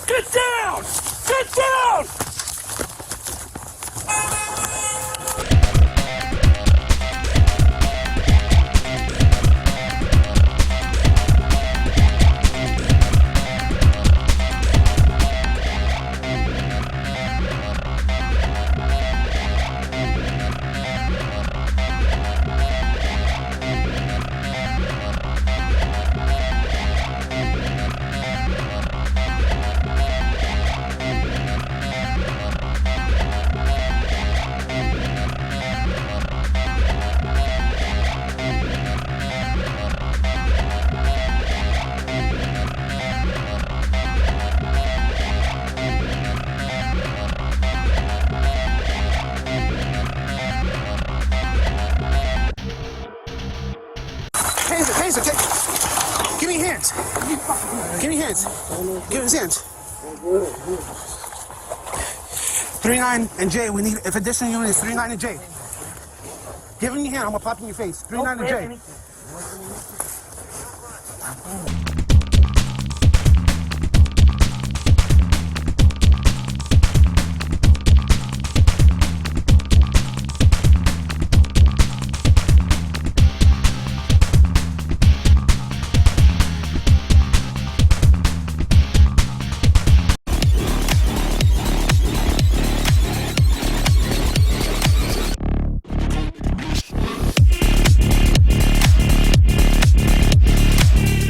Get down! Get down! Give me hands. Give me hands. Give us hands. 39 and J. We need, if additional units, 39 and J. Give him your hand. I'm gonna pop in your face. 39 and J.